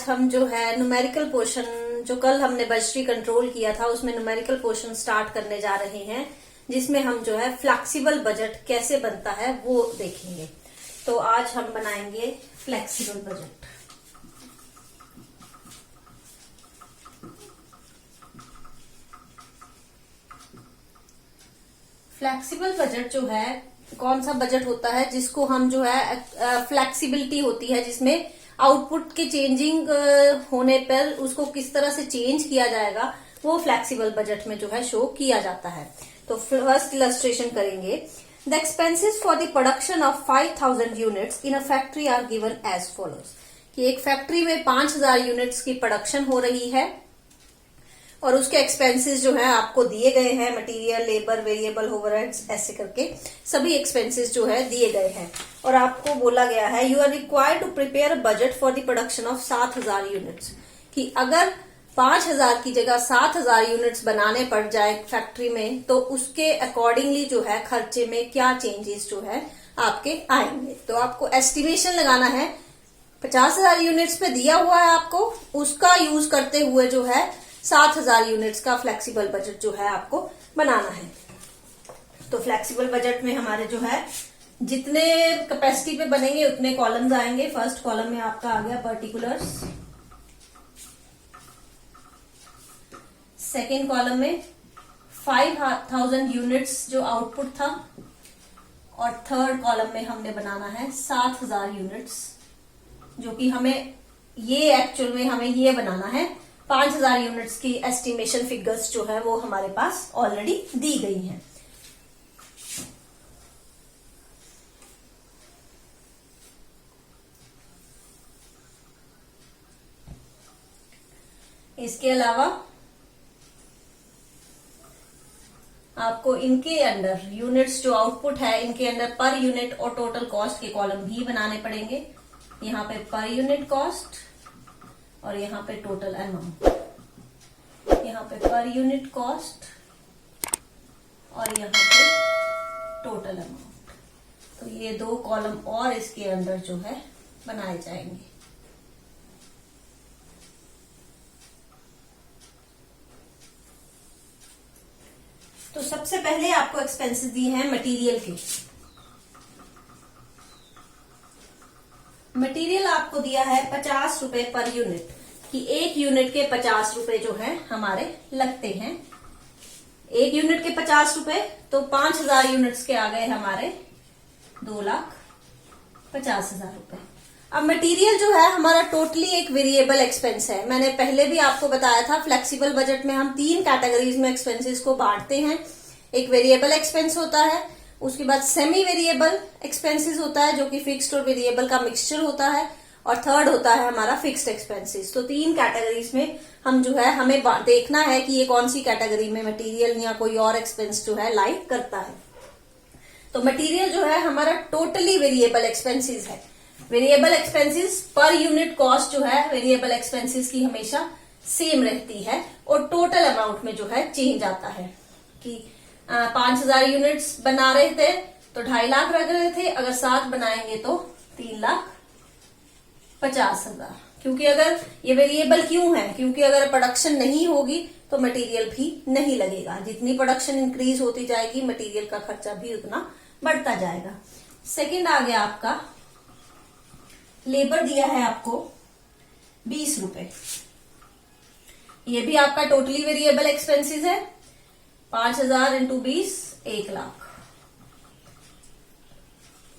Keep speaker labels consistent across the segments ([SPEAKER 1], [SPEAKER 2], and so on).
[SPEAKER 1] आज हम जो है न्यूमेरिकल पोर्शन, जो कल हमने बजटरी कंट्रोल किया था उसमें न्यूमेरिकल पोर्शन स्टार्ट करने जा रहे हैं, जिसमें हम जो है फ्लेक्सिबल बजट कैसे बनता है वो देखेंगे। तो आज हम बनाएंगे फ्लेक्सिबल बजट। फ्लेक्सिबल बजट जो है कौन सा बजट होता है जिसको हम जो है फ्लेक्सिबिलिटी होती है, जिसमें आउटपुट के चेंजिंग होने पर उसको किस तरह से चेंज किया जाएगा वो फ्लेक्सिबल बजट में जो है शो किया जाता है। तो फर्स्ट इलस्ट्रेशन करेंगे। The expenses for the production of 5000 units in a factory are given as follows, कि एक फैक्ट्री में 5000 यूनिट्स की प्रोडक्शन हो रही है और उसके एक्सपेंसेस जो है आपको दिए गए हैं, मटेरियल, लेबर, वेरिएबल ओवरहेड्स, ऐसे करके सभी एक्सपेंसेस जो है दिए गए हैं। और आपको बोला गया है you are required to prepare budget for the production of 7000 units, कि अगर 5000 की जगह 7000 यूनिट्स बनाने पड़ जाए फैक्ट्री में तो उसके अकॉर्डिंगली जो है खर्चे में क्या चेंजेस जो है आपके आएंगे। तो आपको एस्टिमेशन लगाना है, 50000 यूनिट्स पे दिया हुआ है आपको, उसका यूज करते हुए जो है 7000 यूनिट्स का फ्लेक्सिबल बजट जो है आपको बनाना है। तो फ्लेक्सिबल बजट में हमारे जो है जितने कैपेसिटी पे बनेंगे उतने कॉलम्स आएंगे। फर्स्ट कॉलम में आपका आ गया पर्टिकुलर्स, सेकेंड कॉलम में 5000 यूनिट्स जो आउटपुट था, और थर्ड कॉलम में हमने बनाना है 7000 यूनिट्स, जो कि हमें ये एक्चुअल में हमें ये बनाना है। 5000 यूनिट्स की एस्टिमेशन फिगर्स जो है वो हमारे पास ऑलरेडी दी गई हैं। इसके अलावा आपको इनके अंडर यूनिट्स जो आउटपुट है इनके अंदर पर यूनिट और टोटल कॉस्ट के कॉलम भी बनाने पड़ेंगे। यहाँ पे पर यूनिट कॉस्ट और यहाँ पे टोटल अमाउंट, यहाँ पे पर यूनिट कॉस्ट और यहाँ पे टोटल अमाउंट। तो ये दो कॉलम और इसके अंदर जो है बनाए जाएंगे। तो सबसे पहले आपको एक्सपेंसेस दिए हैं मटेरियल के। मटेरियल आपको दिया है 50 रुपए पर यूनिट, कि एक यूनिट के 50 रुपए जो है हमारे लगते हैं। एक यूनिट के 50 रुपए तो 5000 यूनिट्स के आ गए हमारे 2,50,000 रुपए। अब मटेरियल जो है हमारा टोटली एक वेरिएबल एक्सपेंस है। मैंने पहले भी आपको बताया था फ्लेक्सिबल बजट में हम 3 कैटेगरीज में एक्सपेंसेस को बांटते हैं। एक वेरिएबल एक्सपेंस होता है, उसके बाद सेमी वेरिएबल एक्सपेंसेस होता है जो कि फिक्स्ड और वेरिएबल का मिक्सचर होता है, और थर्ड होता है हमारा फिक्स्ड एक्सपेंसेस। तो 3 कैटेगरीज में हम जो है हमें देखना है कि ये कौन सी कैटेगरी में मटेरियल या कोई और एक्सपेंस जो है लाई करता है। तो मटेरियल जो है हमारा टोटली वेरिएबल एक्सपेंसेस है। Variable expenses per unit cost जो है वेरिएबल एक्सपेंसेस की हमेशा सेम रहती है, और टोटल अमाउंट में जो है चेंज आता है। कि 5000 यूनिट्स बना रहे थे तो 2.5 लाख रख रहे थे, अगर 7 बनाएंगे तो 3,50,000। क्योंकि अगर ये वेरिएबल क्यों है, क्योंकि अगर प्रोडक्शन नहीं होगी तो मटेरियल भी नहीं लगेगा। जितनी प्रोडक्शन इंक्रीज होती जाएगी मटेरियल का खर्चा भी उतना बढ़ता जाएगा। सेकंड आ गया आपका लेबर, दिया है आपको 20 रुपए। ये भी आपका टोटली वेरिएबल एक्सपेंसेस है। 5000 into 20 1 lakh.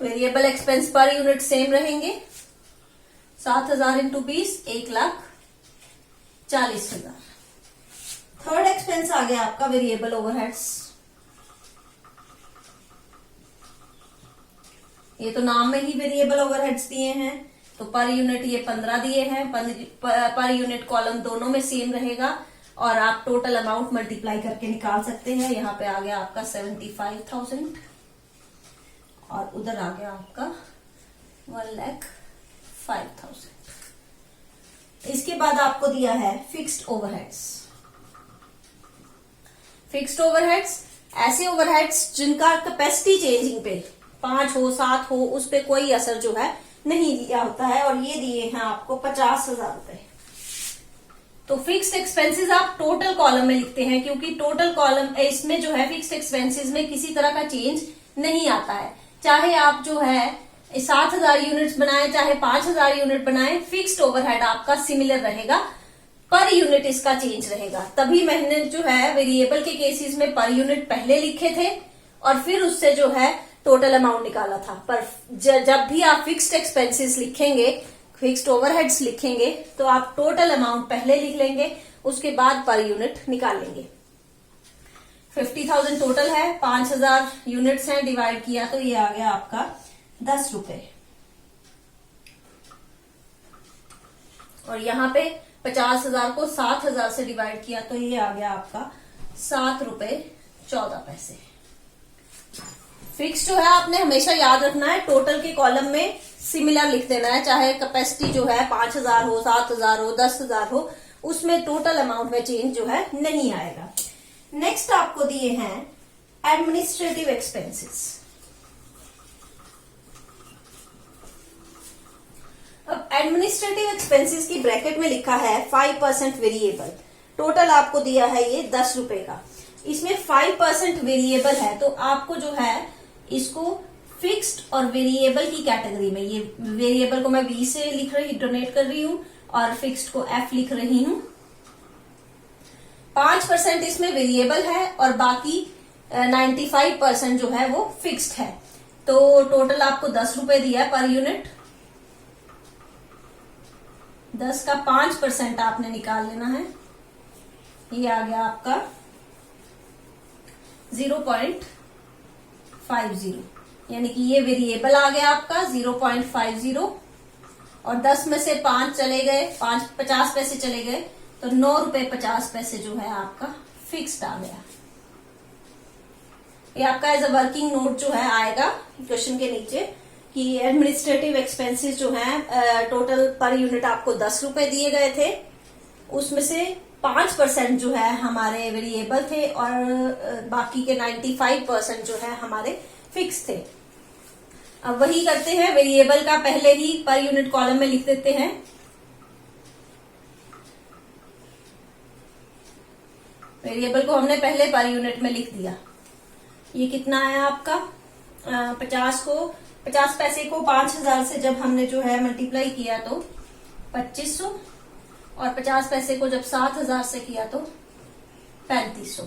[SPEAKER 1] Variable expense per unit same रहेंगे। 7000 इंटू 20 1,40,000। थर्ड एक्सपेंस आ गया आपका वेरिएबल ओवरहेड्स। ये तो नाम में ही वेरिएबल ओवरहेड्स दिए हैं, तो पर यूनिट ये 15 दिए हैं। पर यूनिट कॉलम दोनों में सेम रहेगा, और आप टोटल अमाउंट मल्टीप्लाई करके निकाल सकते हैं। यहाँ पे आ गया आपका 75,000 और उधर आ गया आपका 1,05,000। इसके बाद आपको दिया है फिक्स्ड ओवरहेड्स। फिक्स्ड ओवरहेड्स ऐसे ओवरहेड्स जिनका कैपेसिटी चेंजिंग पे 5 हो 7 हो उस पे कोई असर जो है नहीं दिया होता है, और ये दिए हैं आपको 50,000 रुपए। तो फिक्स्ड एक्सपेंसेस आप टोटल कॉलम में लिखते हैं, क्योंकि टोटल कॉलम इसमें जो है फिक्स्ड एक्सपेंसेस में किसी तरह का चेंज नहीं आता है। चाहे आप जो है 7,000 यूनिट्स बनाए, चाहे 5,000 यूनिट बनाए, फिक्स्ड ओवरहेड आपका सिमिलर रहेगा, पर यूनिट इसका चेंज रहेगा। तभी मैंने जो है वेरिएबल के केसेस में पर यूनिट पहले लिखे थे और फिर उससे जो है टोटल अमाउंट निकाला था। पर जब भी आप फिक्स्ड एक्सपेंसेस लिखेंगे, फिक्स्ड ओवरहेड्स लिखेंगे, तो आप टोटल अमाउंट पहले लिख लेंगे, उसके बाद पर यूनिट निकालेंगे। 50,000 टोटल है, 5,000 यूनिट्स हैं, डिवाइड किया तो ये आ गया आपका 10 रुपए। और यहाँ पे 50,000 को 7,000 से डिवाइड किया तो ये आ गया आपका 7 रुपए 14 पैसे। फिक्स जो है आपने हमेशा याद रखना है, टोटल के कॉलम में सिमिलर लिख देना है, चाहे कैपेसिटी जो है 5,000 हो, 7,000 हो, 10,000 हो, उसमें टोटल अमाउंट में चेंज जो है नहीं आएगा। नेक्स्ट आपको दिए हैं एडमिनिस्ट्रेटिव एक्सपेंसेस। अब एडमिनिस्ट्रेटिव एक्सपेंसेस की ब्रैकेट में लिखा है 5% वेरिएबल। टोटल आपको दिया है ये 10 रुपए का, इसमें 5% वेरिएबल है, तो आपको जो है इसको फिक्स्ड और वेरिएबल की कैटेगरी में, ये वेरिएबल को मैं V से लिख रही डोनेट कर रही हूं और फिक्स्ड को F लिख रही हूं। 5% इसमें वेरिएबल है और बाकी 95% जो है वो फिक्स्ड है। तो टोटल आपको 10 रुपए दिया है पर यूनिट। 10 का 5% आपने निकाल लेना है, ये आ गया आपका 0.50, यानी कि ये वेरिएबल आ गया आपका 0.50 और 10 में से 5 चले गए, 50 पैसे चले गए, तो 9 रुपए 50 पैसे जो है आपका फिक्स्ड आ गया। ये आपका एज अ वर्किंग नोट जो है आएगा क्वेश्चन के नीचे कि एडमिनिस्ट्रेटिव एक्सपेंसेस जो है टोटल पर यूनिट आपको 10 रुपए दिए गए थे, उसमें से 5% जो है हमारे वेरिएबल थे और बाकी के 95% जो है हमारे फिक्स थे। अब वही करते हैं, वेरिएबल का पहले ही पर यूनिट कॉलम में लिख देते हैं। वेरिएबल को हमने पहले पर यूनिट में लिख दिया। ये कितना आया आपका 50 पैसे को 5,000 से जब हमने जो है मल्टीप्लाई किया तो 2500 और 50 पैसे को जब 7,000 से किया तो 3500।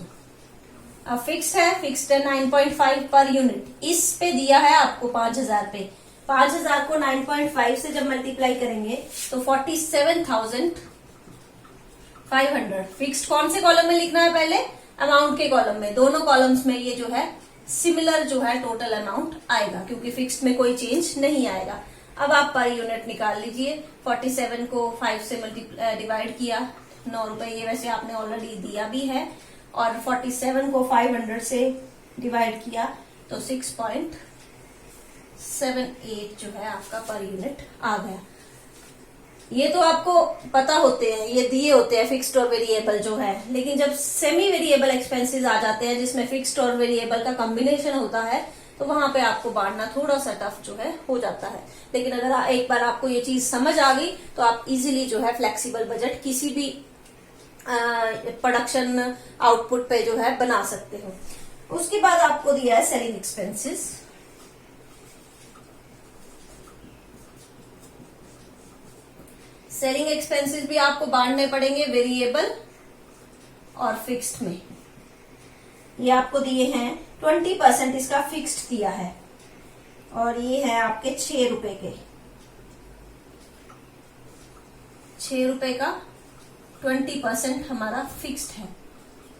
[SPEAKER 1] अब फिक्स है 9.5 पर यूनिट, इस पे दिया है आपको 5,000 पे। 5,000 को 9.5 से जब मल्टीप्लाई करेंगे तो 47,500। फिक्स्ड कौन से कॉलम में लिखना है पहले? अमाउंट के कॉलम में। दोनों कॉलम्स में ये जो है सिमिलर जो है टोटल अमाउंट आएगा, क्योंकि फिक्स्ड में कोई चेंज नहीं आएगा। अब आप पर यूनिट निकाल लीजिए। 47 को 5 से डिवाइड किया, 9 रुपए, ये वैसे आपने ऑलरेडी दिया भी है, और 47 को 500 से डिवाइड किया तो 6.78 जो है आपका पर यूनिट आ गया। ये तो आपको पता होते हैं, ये दिए होते हैं फिक्स्ड और वेरिएबल जो है, लेकिन जब सेमी वेरिएबल एक्सपेंसेस आ जाते हैं जिसमें फिक्स्ड और वेरिएबल का कॉम्बिनेशन होता है तो वहां पे आपको बांटना थोड़ा सा टफ जो है हो जाता है। लेकिन अगर एक बार आपको ये चीज समझ आ गई तो आप इजीली जो है फ्लेक्सिबल बजट किसी भी प्रोडक्शन आउटपुट पे जो है बना सकते हो। उसके बाद आपको दिया है सेलिंग एक्सपेंसेस। सेलिंग एक्सपेंसेस भी आपको बांटने पड़ेंगे वेरिएबल और फिक्स्ड में। ये आपको दिए हैं 20% इसका फिक्स्ड दिया है और ये है आपके 6 रुपए के। 6 रुपए का 20% हमारा फिक्स्ड है,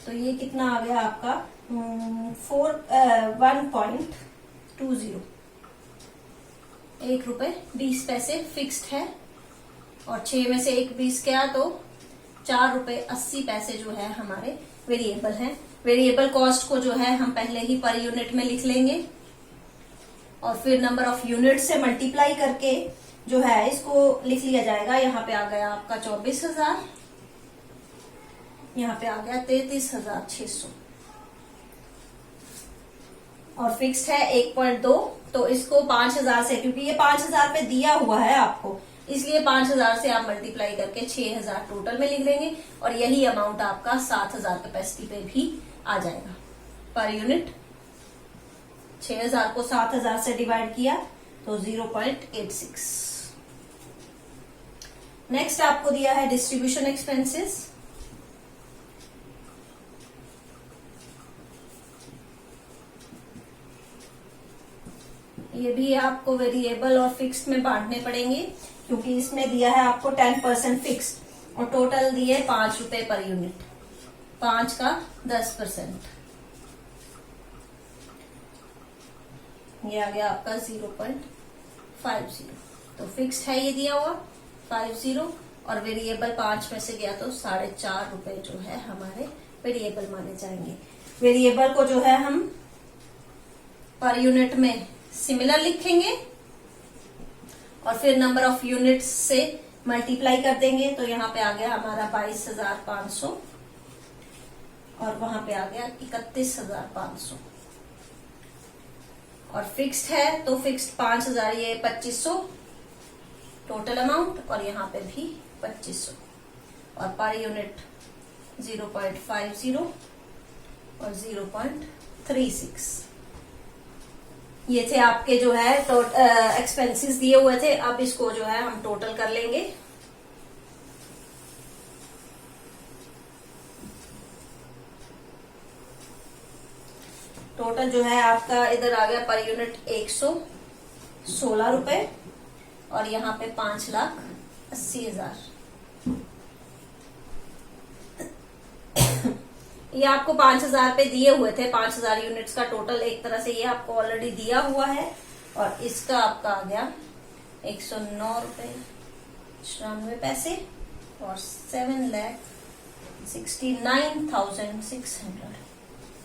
[SPEAKER 1] तो ये कितना आ गया आपका 1.20। 1 रुपए 20 पैसे फिक्स्ड है और 6 में से 1 20 गया तो 4 रुपए 80 पैसे जो है हमारे वेरिएबल हैं। वेरिएबल कॉस्ट को जो है हम पहले ही पर यूनिट में लिख लेंगे और फिर नंबर ऑफ यूनिट से मल्टीप्लाई करके जो है इसको लिख लिया जाएगा। यहाँ पे आ गया आपका 24,000, यहाँ पे आ गया 33,600 और फिक्स्ड है 1.2। तो इसको 5,000 से, क्योंकि ये 5,000 पे दिया हुआ है आपको, इसलिए 5000 से आप मल्टीप्लाई करके 6000 टोटल में लिख देंगे और यही अमाउंट आपका 7000 कैपेसिटी पे भी आ जाएगा पर यूनिट। 6000 को 7000 से डिवाइड किया तो 0.86। नेक्स्ट आपको दिया है डिस्ट्रीब्यूशन एक्सपेंसेस। ये भी आपको वेरिएबल और फिक्स्ड में बांटने पड़ेंगे क्योंकि इसमें दिया है आपको 10% फिक्स्ड और टोटल दिए 5 रुपए पर यूनिट। 5 का 10%, ये आ गया आपका 0.50। तो फिक्स्ड है ये दिया हुआ 50 और वेरिएबल 5 में से गया तो 4.5 रुपए जो है हमारे वेरिएबल माने जाएंगे। वेरिएबल को जो है हम पर यूनिट में सिमिलर लिखेंगे और फिर नंबर ऑफ यूनिट्स से मल्टीप्लाई कर देंगे तो यहाँ पे आ गया हमारा 22,500 और वहां पे आ गया 31,500। और फिक्स्ड है तो फिक्स्ड 5,000, ये 2500 टोटल अमाउंट और यहाँ पे भी 2500 और पर यूनिट 0.50 और 0.36। ये थे आपके जो है एक्सपेंसेस दिए हुए थे। अब इसको जो है हम टोटल कर लेंगे। टोटल जो है आपका इधर आ गया पर यूनिट 116 रुपए और यहाँ पे 5,80,000। ये आपको 5,000 पे दिए हुए थे। 5,000 यूनिट्स का टोटल एक तरह से ये आपको ऑलरेडी दिया हुआ है और इसका आपका आ गया 109 रुपए 94 पैसे और 7,69,600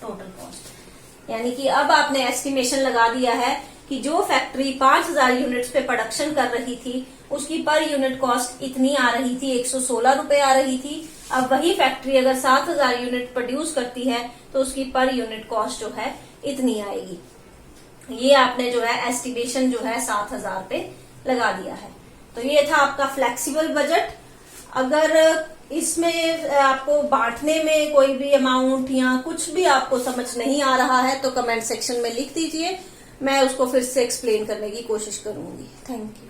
[SPEAKER 1] टोटल कॉस्ट। यानी कि अब आपने एस्टिमेशन लगा दिया है कि जो फैक्ट्री 5,000 यूनिट्स पे प्रोडक्शन कर रही थी उसकी पर यूनिट कॉस्ट इतनी आ रही थी, 116 रुपए आ रही थी। अब वही फैक्ट्री अगर 7,000 यूनिट प्रोड्यूस करती है तो उसकी पर यूनिट कॉस्ट जो है इतनी आएगी। ये आपने जो है एस्टिमेशन जो है 7,000 पे लगा दिया है। तो ये था आपका फ्लेक्सिबल बजट। अगर इसमें आपको बांटने में कोई भी अमाउंट या कुछ भी आपको समझ नहीं आ रहा है तो कमेंट सेक्शन में लिख दीजिए, मैं उसको फिर से एक्सप्लेन करने की कोशिश करूंगी। Thank you.